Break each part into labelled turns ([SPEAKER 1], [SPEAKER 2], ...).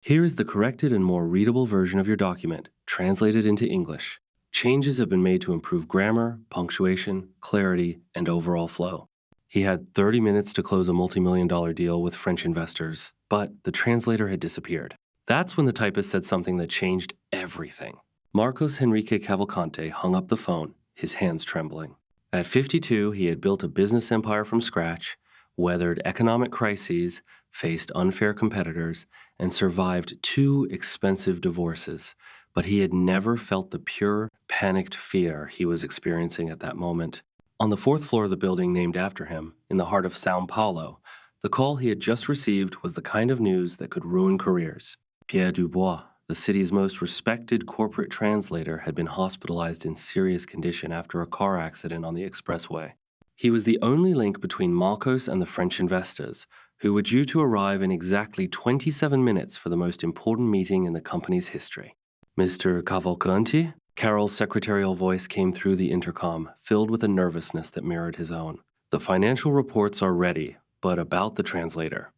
[SPEAKER 1] Here is the corrected and more readable version of your document, translated into English. Changes have been made to improve grammar, punctuation, clarity, and overall flow. He had 30 minutes to close a multi-million-dollar deal with French investors, but the translator had disappeared. That's when the typist said something that changed everything. Marcos Henrique Cavalcante hung up the phone, his hands trembling. At 52, he had built a business empire from scratch, weathered economic crises, faced unfair competitors, and survived 2 expensive divorces. But he had never felt the pure, panicked fear he was experiencing at that moment. On the 4th floor of the building named after him, in the heart of São Paulo, the call he had just received was the kind of news that could ruin careers. Pierre Dubois, the city's most respected corporate translator, had been hospitalized in serious condition after a car accident on the expressway. He was the only link between Marcos and the French investors, who were due to arrive in exactly 27 minutes for the most important meeting in the company's history. Mr. Cavalcanti? Carol's secretarial voice came through the intercom, filled with a nervousness that mirrored his own. The financial reports are ready, but about the translator.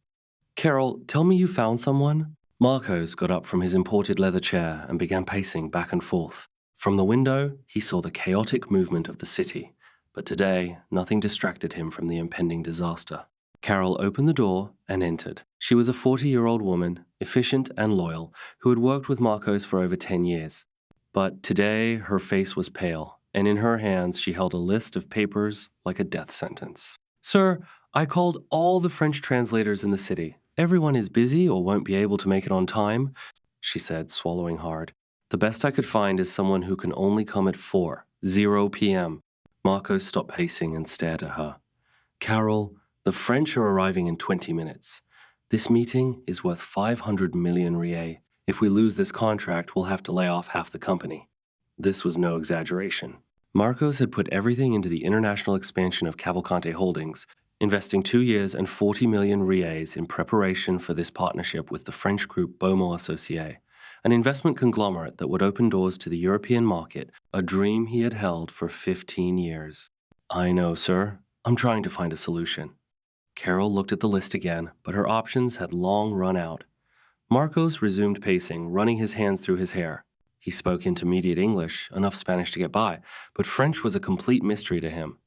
[SPEAKER 1] Carol, tell me you found someone? Marcos got up from his imported leather chair and began pacing back and forth. From the window, he saw the chaotic movement of the city, but today, nothing distracted him from the impending disaster. Carol opened the door and entered. She was a 40-year-old woman, efficient and loyal, who had worked with Marcos for over 10 years. But today, her face was pale, and in her hands she held a list of papers like a death sentence. Sir, I called all the French translators in the city. Everyone is busy or won't be able to make it on time, she said, swallowing hard. The best I could find is someone who can only come at 4:00 p.m. Marcos stopped pacing and stared at her. Carol, the French are arriving in 20 minutes. This meeting is worth 500 million reais. If we lose this contract, we'll have to lay off half the company. This was no exaggeration. Marcos had put everything into the international expansion of Cavalcante Holdings, investing 2 years and 40 million reais in preparation for this partnership with the French group Beaumont Associés, an investment conglomerate that would open doors to the European market, a dream he had held for 15 years. I know, sir. I'm trying to find a solution. Carol looked at the list again, but her options had long run out. Marcos resumed pacing, running his hands through his hair. He spoke intermediate English, enough Spanish to get by, but French was a complete mystery to him.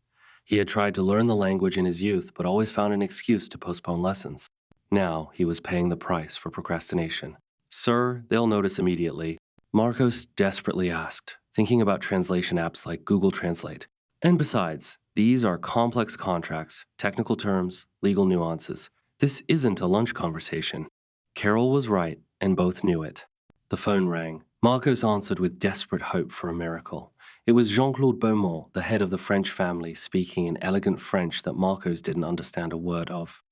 [SPEAKER 1] He had tried to learn the language in his youth, but always found an excuse to postpone lessons. Now he was paying the price for procrastination. Sir, they'll notice immediately. Marcos desperately asked, thinking about translation apps like Google Translate. And besides, these are complex contracts, technical terms, legal nuances. This isn't a lunch conversation. Carol was right, and both knew it. The phone rang. Marcos answered with desperate hope for a miracle. It was Jean-Claude Beaumont, the head of the French family, speaking in elegant French that Marcos didn't understand a word of.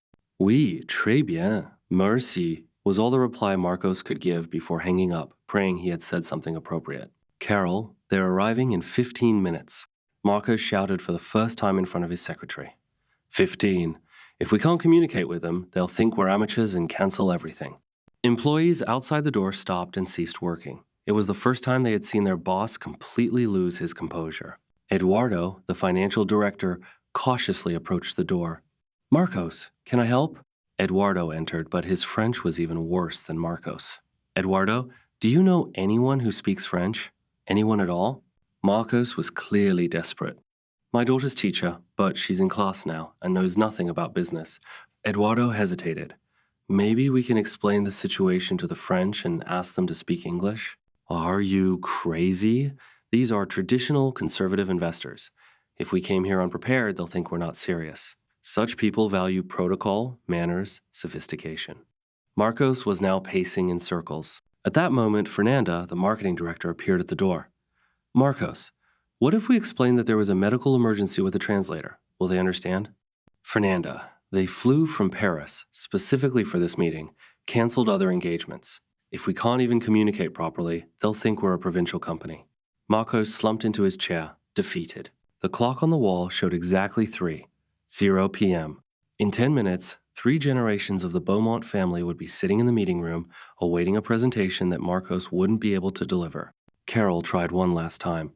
[SPEAKER 1] Oui, très bien, merci, was all the reply Marcos could give before hanging up, praying he had said something appropriate. Carol, they're arriving in 15 minutes. Marcos shouted for the first time in front of his secretary. 15. If we can't communicate with them, they'll think we're amateurs and cancel everything. Employees outside the door stopped and ceased working. It was the first time they had seen their boss completely lose his composure. Eduardo, the financial director, cautiously approached the door. Marcos, can I help? Eduardo entered, but his French was even worse than Marcos. Eduardo, do you know anyone who speaks French? Anyone at all? Marcos was clearly desperate. My daughter's teacher, but she's in class now and knows nothing about business. Eduardo hesitated. Maybe we can explain the situation to the French and ask them to speak English? Are you crazy? These are traditional conservative investors. If we came here unprepared, they'll think we're not serious. Such people value protocol, manners, sophistication. Marcos was now pacing in circles. At that moment, Fernanda, the marketing director, appeared at the door. Marcos, what if we explain that there was a medical emergency with the translator? Will they understand? Fernanda, they flew from Paris, specifically for this meeting, canceled other engagements. If we can't even communicate properly, they'll think we're a provincial company. Marcos slumped into his chair, defeated. The clock on the wall showed exactly 3:00 p.m. In 10 minutes, 3 generations of the Beaumont family would be sitting in the meeting room, awaiting a presentation that Marcos wouldn't be able to deliver. Carol tried one last time.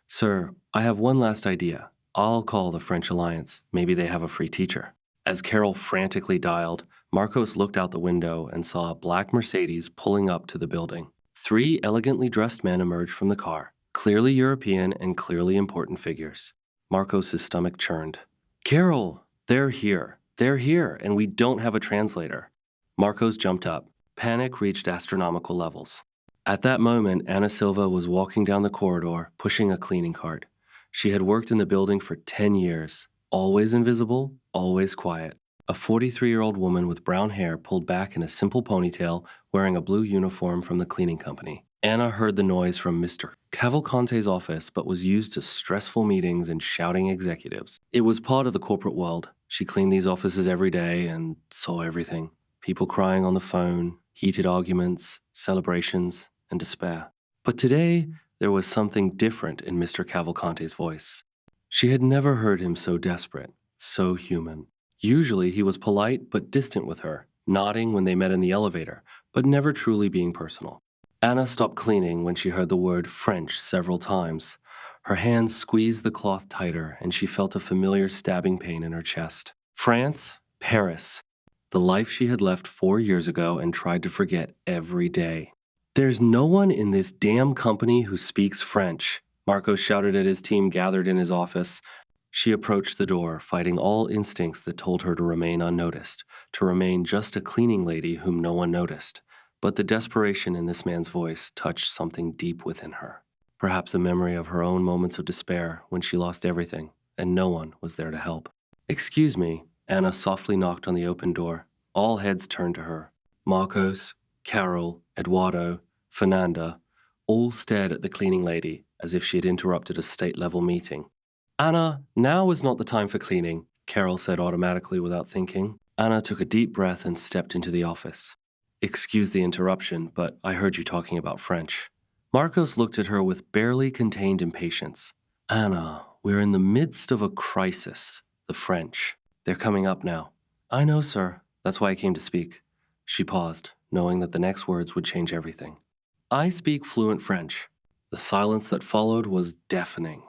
[SPEAKER 1] Sir, I have one last idea. I'll call the French Alliance. Maybe they have a free teacher. As Carol frantically dialed, Marcos looked out the window and saw a black Mercedes pulling up to the building. 3 elegantly dressed men emerged from the car, clearly European and clearly important figures. Marcos' stomach churned. Carol, they're here. They're here, and we don't have a translator. Marcos jumped up. Panic reached astronomical levels. At that moment, Ana Silva was walking down the corridor, pushing a cleaning cart. She had worked in the building for 10 years, always invisible, always quiet. A 43-year-old woman with brown hair pulled back in a simple ponytail, wearing a blue uniform from the cleaning company. Anna heard the noise from Mr. Cavalcante's office, but was used to stressful meetings and shouting executives. It was part of the corporate world. She cleaned these offices every day and saw everything. People crying on the phone, heated arguments, celebrations, and despair. But today, there was something different in Mr. Cavalcante's voice. She had never heard him so desperate, so human. Usually, he was polite but distant with her, nodding when they met in the elevator, but never truly being personal. Anna stopped cleaning when she heard the word French several times. Her hands squeezed the cloth tighter, and she felt a familiar stabbing pain in her chest. France, Paris, the life she had left 4 years ago and tried to forget every day. There's no one in this damn company who speaks French, Marcos shouted at his team gathered in his office. She approached the door, fighting all instincts that told her to remain unnoticed, to remain just a cleaning lady whom no one noticed. But the desperation in this man's voice touched something deep within her. Perhaps a memory of her own moments of despair when she lost everything, and no one was there to help. Excuse me, Anna softly knocked on the open door. All heads turned to her. Marcos, Carol, Eduardo, Fernanda, all stared at the cleaning lady as if she had interrupted a state-level meeting. Anna, now is not the time for cleaning, Carol said automatically without thinking. Anna took a deep breath and stepped into the office. Excuse the interruption, but I heard you talking about French. Marcos looked at her with barely contained impatience. Anna, we're in the midst of a crisis. The French. They're coming up now. I know, sir. That's why I came to speak. She paused, knowing that the next words would change everything. I speak fluent French. The silence that followed was deafening.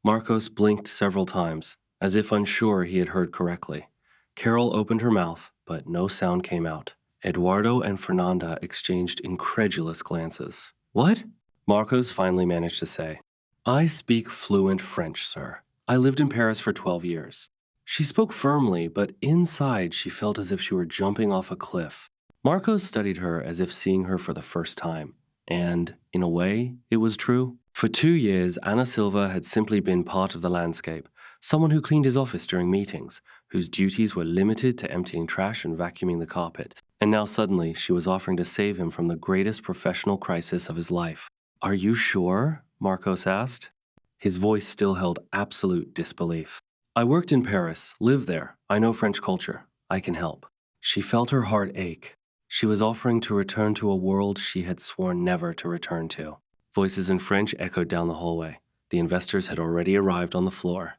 [SPEAKER 1] Marcos blinked several times, as if unsure he had heard correctly. Carol opened her mouth, but no sound came out. Eduardo and Fernanda exchanged incredulous glances. What? Marcos finally managed to say. I speak fluent French, sir. I lived in Paris for 12 years. She spoke firmly, but inside she felt as if she were jumping off a cliff. Marcos studied her as if seeing her for the first time. And, in a way, it was true. For 2 years, Ana Silva had simply been part of the landscape, someone who cleaned his office during meetings, whose duties were limited to emptying trash and vacuuming the carpet. And now suddenly, she was offering to save him from the greatest professional crisis of his life. Are you sure? Marcos asked. His voice still held absolute disbelief. I worked in Paris, lived there. I know French culture. I can help. She felt her heart ache. She was offering to return to a world she had sworn never to return to. Voices in French echoed down the hallway. The investors had already arrived on the floor.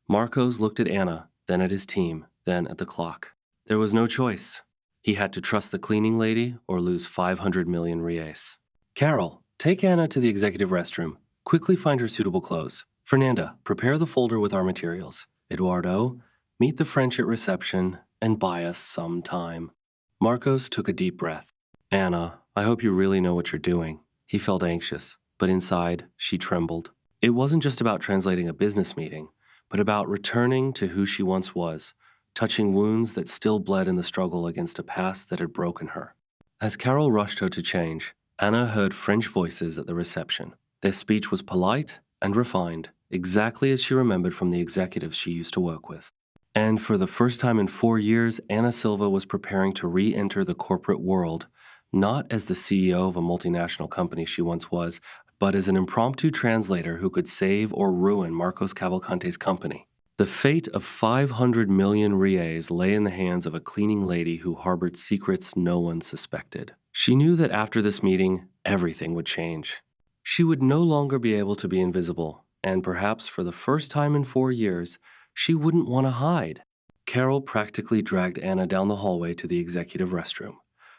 [SPEAKER 1] Marcos looked at Anna, then at his team, then at the clock. There was no choice. He had to trust the cleaning lady or lose 500 million reais. Carol, take Anna to the executive restroom. Quickly find her suitable clothes. Fernanda, prepare the folder with our materials. Eduardo, meet the French at reception and buy us some time. Marcos took a deep breath. Anna, I hope you really know what you're doing. He felt anxious, but inside, she trembled. It wasn't just about translating a business meeting, but about returning to who she once was, touching wounds that still bled in the struggle against a past that had broken her. As Carol rushed her to change, Anna heard French voices at the reception. Their speech was polite and refined, exactly as she remembered from the executives she used to work with. And for the first time in 4 years, Ana Silva was preparing to re-enter the corporate world, not as the CEO of a multinational company she once was, but as an impromptu translator who could save or ruin Marcos Cavalcante's company. The fate of 500 million reais lay in the hands of a cleaning lady who harbored secrets no one suspected. She knew that after this meeting, everything would change. She would no longer be able to be invisible, and perhaps for the first time in 4 years, she wouldn't want to hide. Carol practically dragged Anna down the hallway to the executive restroom.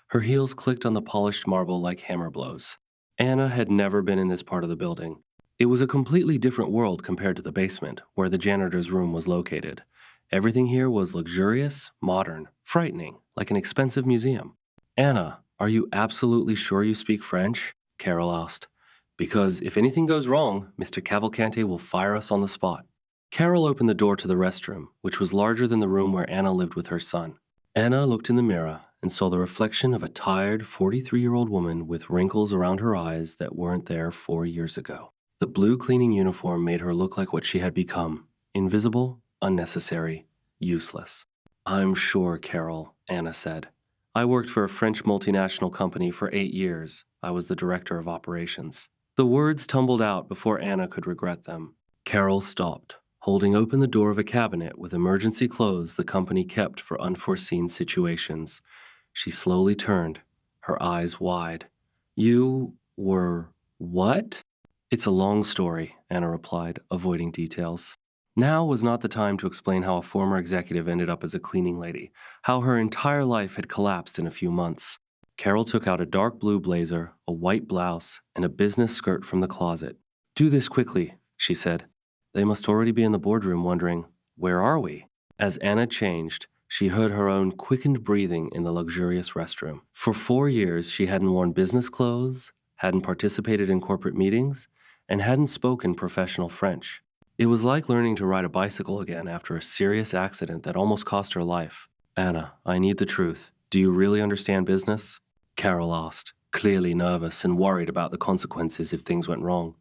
[SPEAKER 1] Her heels clicked on the polished marble like hammer blows. Anna had never been in this part of the building. It was a completely different world compared to the basement, where the janitor's room was located. Everything here was luxurious, modern, frightening, like an expensive museum. Anna, are you absolutely sure you speak French? Carol asked. Because if anything goes wrong, Mr. Cavalcante will fire us on the spot. Carol opened the door to the restroom, which was larger than the room where Anna lived with her son. Anna looked in the mirror and saw the reflection of a tired 43-year-old woman with wrinkles around her eyes that weren't there 4 years ago. The blue cleaning uniform made her look like what she had become: invisible, unnecessary, useless. I'm sure, Carol, Anna said. I worked for a French multinational company for 8 years. I was the director of operations. The words tumbled out before Anna could regret them. Carol stopped, holding open the door of a cabinet with emergency clothes the company kept for unforeseen situations. She slowly turned, her eyes wide. You were what? It's a long story, Anna replied, avoiding details. Now was not the time to explain how a former executive ended up as a cleaning lady, how her entire life had collapsed in a few months. Carol took out a dark blue blazer, a white blouse, and a business skirt from the closet. Do this quickly, she said. They must already be in the boardroom wondering, where are we? As Anna changed, she heard her own quickened breathing in the luxurious restroom. For 4 years, she hadn't worn business clothes, hadn't participated in corporate meetings, and hadn't spoken professional French. It was like learning to ride a bicycle again after a serious accident that almost cost her life. Anna, I need the truth. Do you really understand business? Carol asked, clearly nervous and worried about the consequences if things went wrong.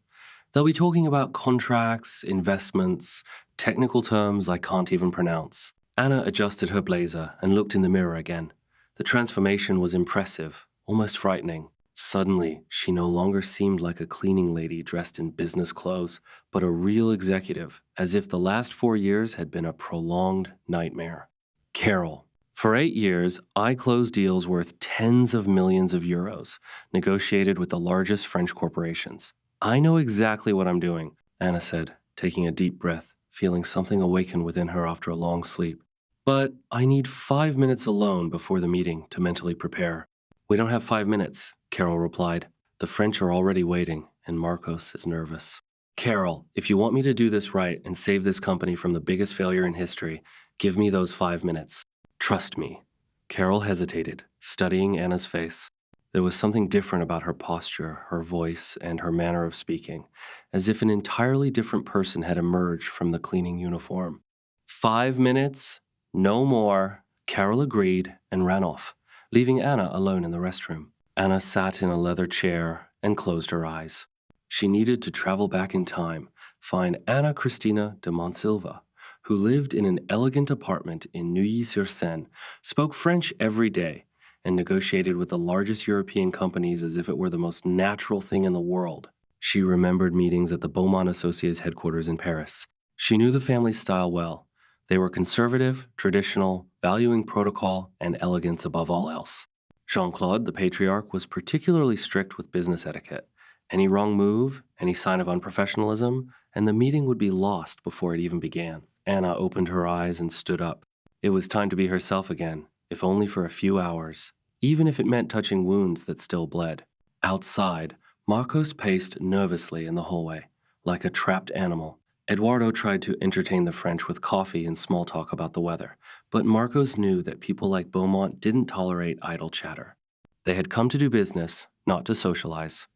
[SPEAKER 1] They'll be talking about contracts, investments, technical terms I can't even pronounce. Anna adjusted her blazer and looked in the mirror again. The transformation was impressive, almost frightening. Suddenly, she no longer seemed like a cleaning lady dressed in business clothes, but a real executive, as if the last 4 years had been a prolonged nightmare. Carol, for 8 years, I closed deals worth tens of millions of euros, negotiated with the largest French corporations. I know exactly what I'm doing, Anna said, taking a deep breath, feeling something awaken within her after a long sleep. But I need 5 minutes alone before the meeting to mentally prepare. We don't have 5 minutes, Carol replied. The French are already waiting, and Marcos is nervous. Carol, if you want me to do this right and save this company from the biggest failure in history, give me those 5 minutes. Trust me. Carol hesitated, studying Anna's face. There was something different about her posture, her voice, and her manner of speaking, as if an entirely different person had emerged from the cleaning uniform. 5 minutes? No more. Carol agreed and ran off, leaving Anna alone in the restroom. Anna sat in a leather chair and closed her eyes. She needed to travel back in time, find Anna Cristina de Montsilva, who lived in an elegant apartment in Neuilly-sur-Seine, spoke French every day, and negotiated with the largest European companies as if it were the most natural thing in the world. She remembered meetings at the Beaumont Associés headquarters in Paris. She knew the family's style well. They were conservative, traditional, valuing protocol and elegance above all else. Jean-Claude, the patriarch, was particularly strict with business etiquette. Any wrong move, any sign of unprofessionalism, and the meeting would be lost before it even began. Anna opened her eyes and stood up. It was time to be herself again, if only for a few hours, even if it meant touching wounds that still bled. Outside, Marcos paced nervously in the hallway, like a trapped animal. Eduardo tried to entertain the French with coffee and small talk about the weather, but Marcos knew that people like Beaumont didn't tolerate idle chatter. They had come to do business, not to socialize.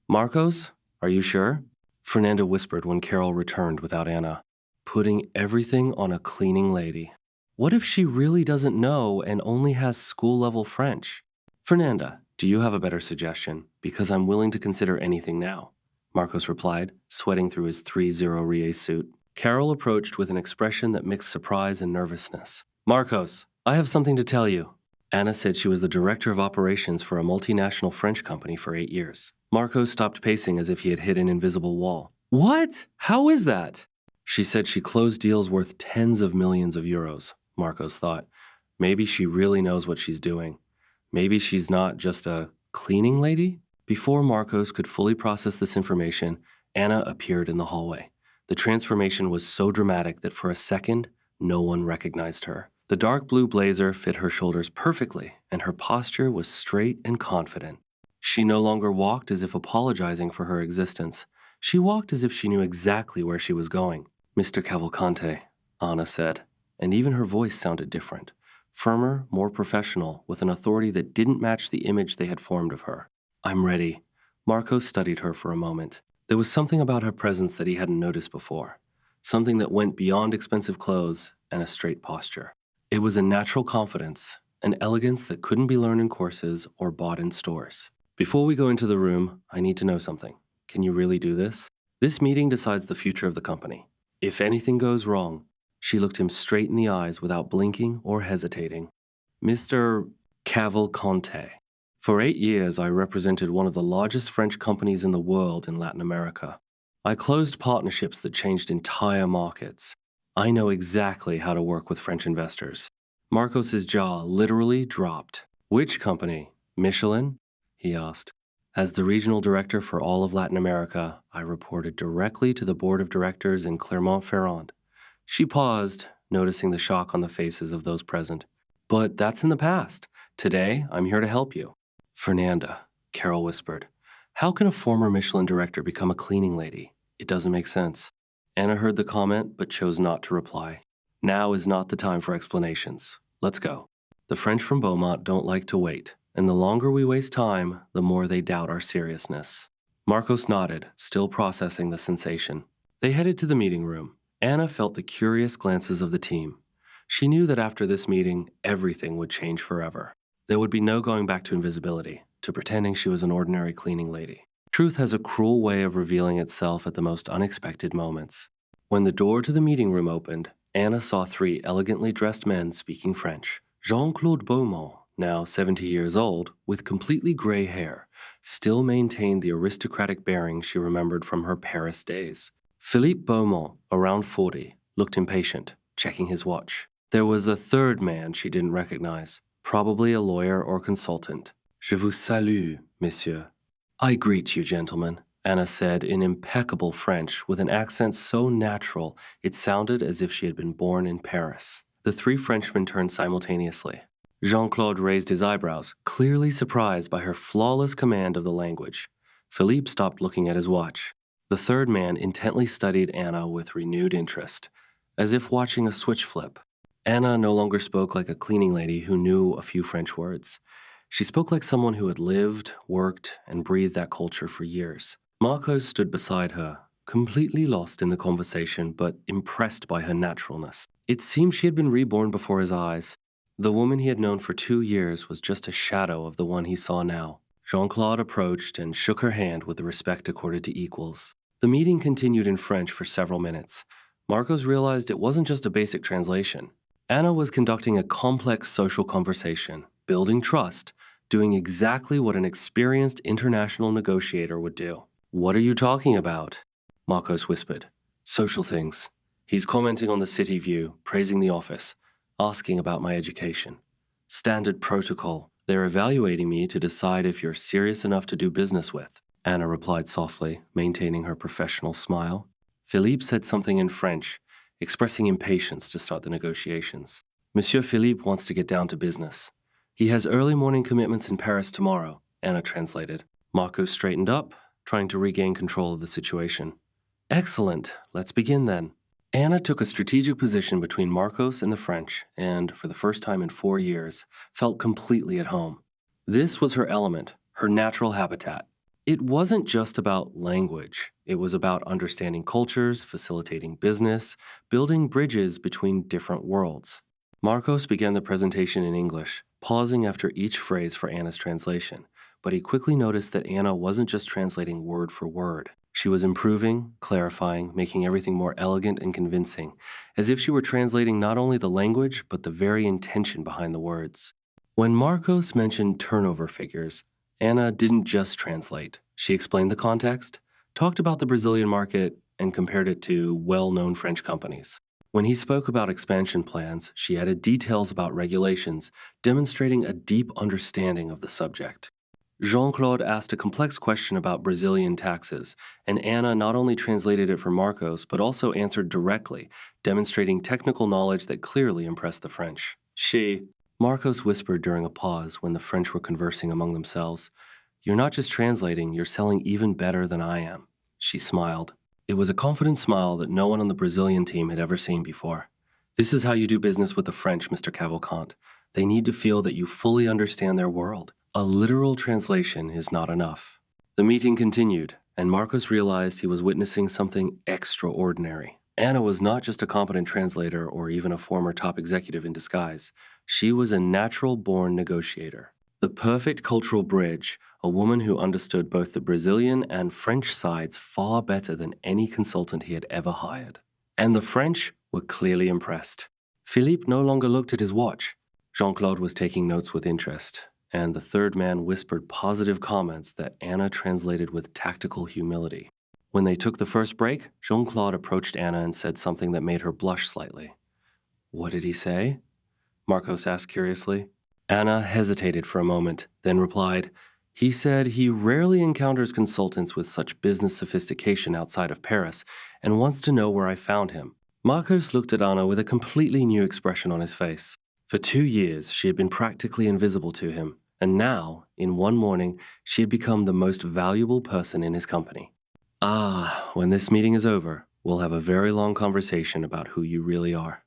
[SPEAKER 1] Marcos, are you sure? Fernanda whispered when Carol returned without Anna. Putting everything on a cleaning lady. What if she really doesn't know and only has school-level French? Fernanda, do you have a better suggestion? Because I'm willing to consider anything now. Marcos replied, sweating through his 3-0 Rie suit. Carol approached with an expression that mixed surprise and nervousness. Marcos, I have something to tell you. Anna said she was the director of operations for a multinational French company for 8 years. Marcos stopped pacing as if he had hit an invisible wall. What? How is that? She said she closed deals worth tens of millions of euros, Marcos thought. Maybe she really knows what she's doing. Maybe she's not just a cleaning lady? Before Marcos could fully process this information, Anna appeared in the hallway. The transformation was so dramatic that for a second, no one recognized her. The dark blue blazer fit her shoulders perfectly, and her posture was straight and confident. She no longer walked as if apologizing for her existence. She walked as if she knew exactly where she was going. Mr. Cavalcante, Anna said. and even her voice sounded different. Firmer, more professional, with an authority that didn't match the image they had formed of her. "I'm ready." Marcos studied her for a moment. There was something about her presence that he hadn't noticed before. Something that went beyond expensive clothes and a straight posture. It was a natural confidence, an elegance that couldn't be learned in courses or bought in stores. "Before we go into the room, I need to know something. Can you really do this? This meeting decides the future of the company. If anything goes wrong," she looked him straight in the eyes without blinking or hesitating. "Mr. Cavalcante. For 8 years, I represented one of the largest French companies in the world in Latin America. I closed partnerships that changed entire markets. I know exactly how to work with French investors." Marcos's jaw literally dropped. "Which company? Michelin?" he asked. "As the regional director for all of Latin America, I reported directly to the board of directors in Clermont-Ferrand." She paused, noticing the shock on the faces of those present. "But that's in the past. Today, I'm here to help you." "Fernanda," Carol whispered, "how can a former Michelin director become a cleaning lady? It doesn't make sense." Anna heard the comment but chose not to reply. "Now is not the time for explanations. Let's go. The French from Beaumont don't like to wait, and the longer we waste time, the more they doubt our seriousness." Marcos nodded, still processing the sensation. They headed to the meeting room. Anna felt the curious glances of the team. She knew that after this meeting, everything would change forever. There would be no going back to invisibility, to pretending she was an ordinary cleaning lady. Truth has a cruel way of revealing itself at the most unexpected moments. When the door to the meeting room opened, Anna saw 3 elegantly dressed men speaking French. Jean-Claude Beaumont, now 70 years old, with completely gray hair, still maintained the aristocratic bearing she remembered from her Paris days. Philippe Beaumont, around 40, looked impatient, checking his watch. There was a third man she didn't recognize, probably a lawyer or consultant. "Je vous salue, monsieur." "I greet you, gentlemen," Anna said in impeccable French with an accent so natural it sounded as if she had been born in Paris. The 3 Frenchmen turned simultaneously. Jean-Claude raised his eyebrows, clearly surprised by her flawless command of the language. Philippe stopped looking at his watch. The third man intently studied Anna with renewed interest, as if watching a switch flip. Anna no longer spoke like a cleaning lady who knew a few French words. She spoke like someone who had lived, worked, and breathed that culture for years. Marcos stood beside her, completely lost in the conversation but impressed by her naturalness. It seemed she had been reborn before his eyes. The woman he had known for 2 years was just a shadow of the one he saw now. Jean-Claude approached and shook her hand with the respect accorded to equals. The meeting continued in French for several minutes. Marcos realized it wasn't just a basic translation. Anna was conducting a complex social conversation, building trust, doing exactly what an experienced international negotiator would do. "What are you talking about?" Marcos whispered. "Social things. He's commenting on the city view, praising the office, asking about my education. Standard protocol. They're evaluating me to decide if you're serious enough to do business with," Anna replied softly, maintaining her professional smile. Philippe said something in French, expressing impatience to start the negotiations. "Monsieur Philippe wants to get down to business. He has early morning commitments in Paris tomorrow," Anna translated. Marcos straightened up, trying to regain control of the situation. "Excellent. Let's begin then." Anna took a strategic position between Marcos and the French and, for the first time in 4 years, felt completely at home. This was her element, her natural habitat. It wasn't just about language. It was about understanding cultures, facilitating business, building bridges between different worlds. Marcos began the presentation in English, pausing after each phrase for Anna's translation, but he quickly noticed that Anna wasn't just translating word for word. She was improving, clarifying, making everything more elegant and convincing, as if she were translating not only the language, but the very intention behind the words. When Marcos mentioned turnover figures, Anna didn't just translate. She explained the context, talked about the Brazilian market, and compared it to well-known French companies. When he spoke about expansion plans, she added details about regulations, demonstrating a deep understanding of the subject. Jean-Claude asked a complex question about Brazilian taxes, and Anna not only translated it for Marcos, but also answered directly, demonstrating technical knowledge that clearly impressed the French. Marcos whispered during a pause when the French were conversing among themselves, "You're not just translating, you're selling even better than I am." She smiled. It was a confident smile that no one on the Brazilian team had ever seen before. This is how you do business with the French, Mr. Cavalcante. They need to feel that you fully understand their world. A literal translation is not enough. The meeting continued, and Marcos realized he was witnessing something extraordinary. Anna was not just a competent translator or even a former top executive in disguise. She was a natural-born negotiator. The perfect cultural bridge, a woman who understood both the Brazilian and French sides far better than any consultant he had ever hired. And the French were clearly impressed. Philippe no longer looked at his watch. Jean-Claude was taking notes with interest, and the third man whispered positive comments that Anna translated with tactical humility. When they took the first break, Jean-Claude approached Anna and said something that made her blush slightly. "What did he say?" Marcos asked curiously. Anna hesitated for a moment, then replied, "He said he rarely encounters consultants with such business sophistication outside of Paris and wants to know where I found him." Marcos looked at Anna with a completely new expression on his face. For 2 years, she had been practically invisible to him, and now, in one morning, she had become the most valuable person in his company. "Ah, when this meeting is over, we'll have a very long conversation about who you really are."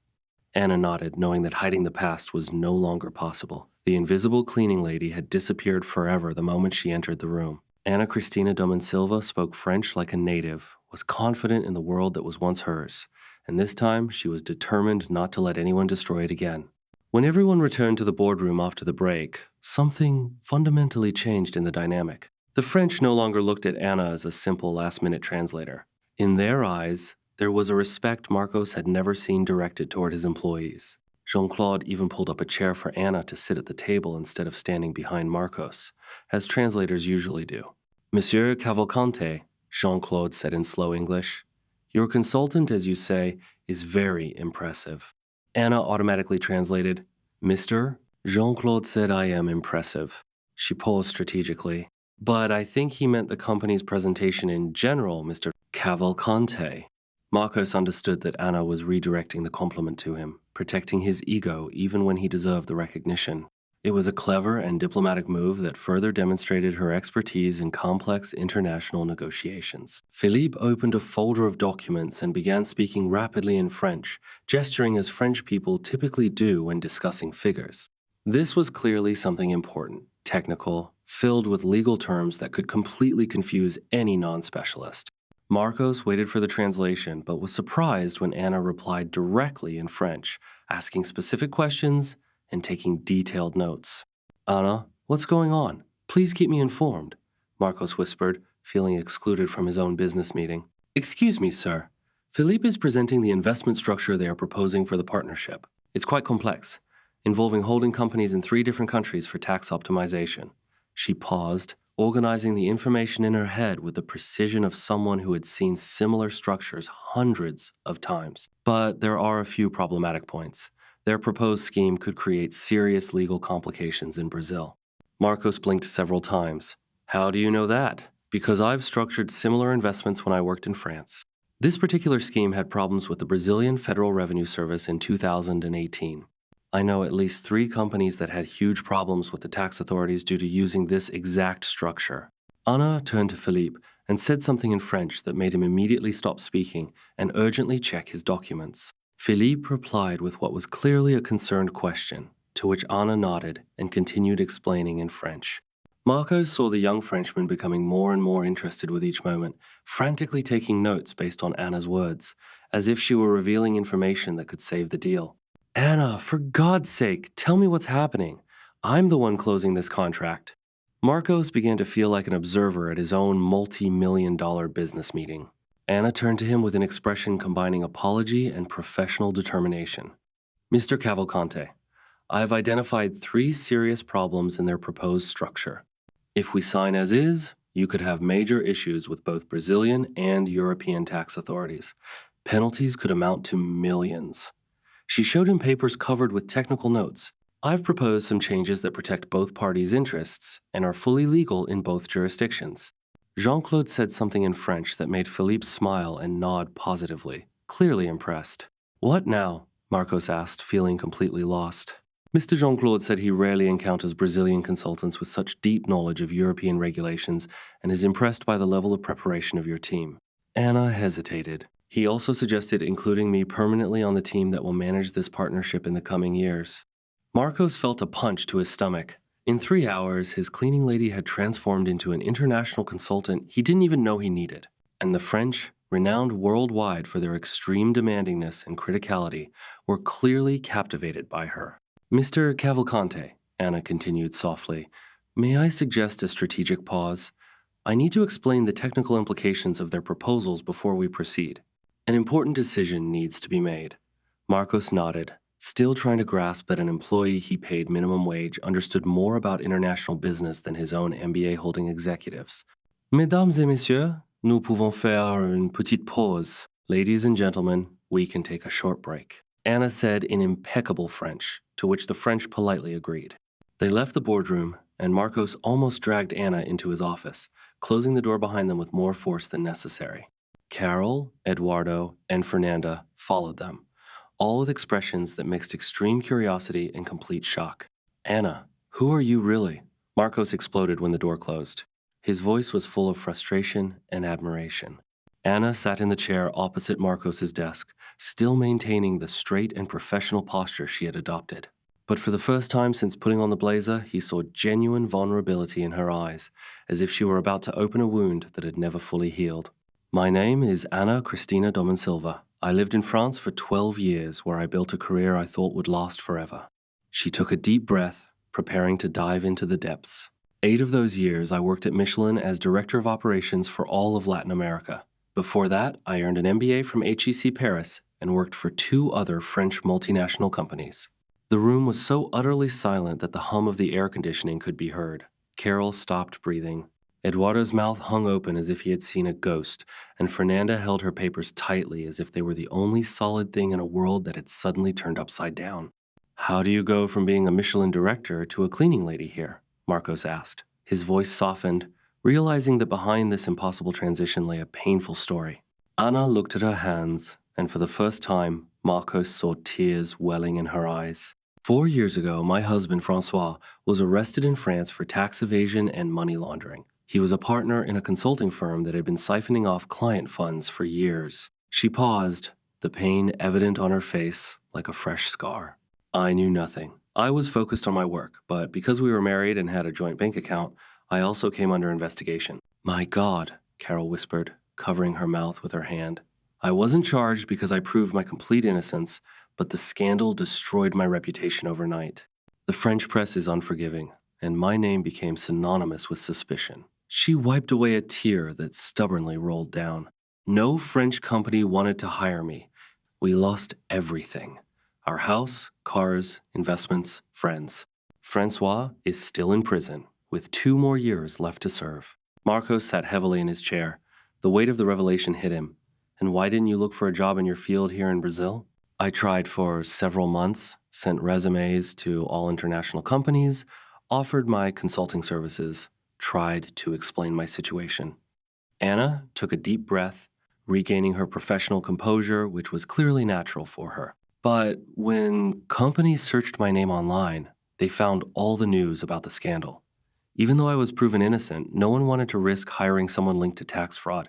[SPEAKER 1] Anna nodded, knowing that hiding the past was no longer possible. The invisible cleaning lady had disappeared forever the moment she entered the room. Ana Cristina Dominsilva spoke French like a native, was confident in the world that was once hers, and this time she was determined not to let anyone destroy it again. When everyone returned to the boardroom after the break, something fundamentally changed in the dynamic. The French no longer looked at Anna as a simple last-minute translator. In their eyes, there was a respect Marcos had never seen directed toward his employees. Jean-Claude even pulled up a chair for Anna to sit at the table instead of standing behind Marcos, as translators usually do. "Monsieur Cavalcante," Jean-Claude said in slow English, "your consultant, as you say, is very impressive." Anna automatically translated, "Mr. Jean-Claude said I am impressive." She paused strategically. "But I think he meant the company's presentation in general, Mr. Cavalcante." Marcos understood that Anna was redirecting the compliment to him, protecting his ego even when he deserved the recognition. It was a clever and diplomatic move that further demonstrated her expertise in complex international negotiations. Philippe opened a folder of documents and began speaking rapidly in French, gesturing as French people typically do when discussing figures. This was clearly something important, technical, filled with legal terms that could completely confuse any non-specialist. Marcos waited for the translation, but was surprised when Anna replied directly in French, asking specific questions and taking detailed notes. "Anna, what's going on? Please keep me informed," Marcos whispered, feeling excluded from his own business meeting. "Excuse me, sir. Philippe is presenting the investment structure they are proposing for the partnership. It's quite complex, involving holding companies in 3 different countries for tax optimization." She paused, organizing the information in her head with the precision of someone who had seen similar structures hundreds of times. "But there are a few problematic points. Their proposed scheme could create serious legal complications in Brazil." Marcos blinked several times. "How do you know that?" "Because I've structured similar investments when I worked in France." This particular scheme had problems with the Brazilian Federal Revenue Service in 2018. "I know at least 3 companies that had huge problems with the tax authorities due to using this exact structure." Anna turned to Philippe and said something in French that made him immediately stop speaking and urgently check his documents. Philippe replied with what was clearly a concerned question, to which Anna nodded and continued explaining in French. Marcos saw the young Frenchman becoming more and more interested with each moment, frantically taking notes based on Anna's words, as if she were revealing information that could save the deal. "Anna, for God's sake, tell me what's happening. I'm the one closing this contract." Marcos began to feel like an observer at his own multi-million-dollar business meeting. Anna turned to him with an expression combining apology and professional determination. "Mr. Cavalcante, I have identified 3 serious problems in their proposed structure. If we sign as is, you could have major issues with both Brazilian and European tax authorities. Penalties could amount to millions." She showed him papers covered with technical notes. "I've proposed some changes that protect both parties' interests and are fully legal in both jurisdictions." Jean-Claude said something in French that made Philippe smile and nod positively, clearly impressed. "What now?" Marcos asked, feeling completely lost. Mr. Jean-Claude said he rarely encounters Brazilian consultants with such deep knowledge of European regulations and is impressed by the level of preparation of your team. Anna hesitated. He also suggested including me permanently on the team that will manage this partnership in the coming years. Marcos felt a punch to his stomach. In 3 hours, his cleaning lady had transformed into an international consultant he didn't even know he needed. And the French, renowned worldwide for their extreme demandingness and criticality, were clearly captivated by her. Mr. Cavalcante, Anna continued softly, may I suggest a strategic pause? I need to explain the technical implications of their proposals before we proceed. An important decision needs to be made. Marcos nodded, still trying to grasp that an employee he paid minimum wage understood more about international business than his own MBA-holding executives. Mesdames et messieurs, nous pouvons faire une petite pause. Ladies and gentlemen, we can take a short break, Anna said in impeccable French, to which the French politely agreed. They left the boardroom, and Marcos almost dragged Anna into his office, closing the door behind them with more force than necessary. Carol, Eduardo, and Fernanda followed them, all with expressions that mixed extreme curiosity and complete shock. Anna, who are you really? Marcos exploded when the door closed. His voice was full of frustration and admiration. Anna sat in the chair opposite Marcos's desk, still maintaining the straight and professional posture she had adopted. But for the first time since putting on the blazer, he saw genuine vulnerability in her eyes, as if she were about to open a wound that had never fully healed. My name is Anna Cristina Domonsilva. I lived in France for 12 years, where I built a career I thought would last forever. She took a deep breath, preparing to dive into the depths. 8 of those years, I worked at Michelin as Director of Operations for all of Latin America. Before that, I earned an MBA from HEC Paris and worked for 2 other French multinational companies. The room was so utterly silent that the hum of the air conditioning could be heard. Carol stopped breathing. Eduardo's mouth hung open as if he had seen a ghost, and Fernanda held her papers tightly as if they were the only solid thing in a world that had suddenly turned upside down. How do you go from being a Michelin director to a cleaning lady here? Marcos asked. His voice softened, realizing that behind this impossible transition lay a painful story. Anna looked at her hands, and for the first time, Marcos saw tears welling in her eyes. 4 years ago, my husband, Francois, was arrested in France for tax evasion and money laundering. He was a partner in a consulting firm that had been siphoning off client funds for years. She paused, the pain evident on her face like a fresh scar. I knew nothing. I was focused on my work, but because we were married and had a joint bank account, I also came under investigation. My God, Carol whispered, covering her mouth with her hand. I wasn't charged because I proved my complete innocence, but the scandal destroyed my reputation overnight. The French press is unforgiving, and my name became synonymous with suspicion. She wiped away a tear that stubbornly rolled down. No French company wanted to hire me. We lost everything. Our house, cars, investments, friends. Francois is still in prison, with 2 more years left to serve. Marcos sat heavily in his chair. The weight of the revelation hit him. And why didn't you look for a job in your field here in Brazil? I tried for several months, sent resumes to all international companies, offered my consulting services, tried to explain my situation. Anna took a deep breath, regaining her professional composure, which was clearly natural for her. But when companies searched my name online, they found all the news about the scandal. Even though I was proven innocent, no one wanted to risk hiring someone linked to tax fraud.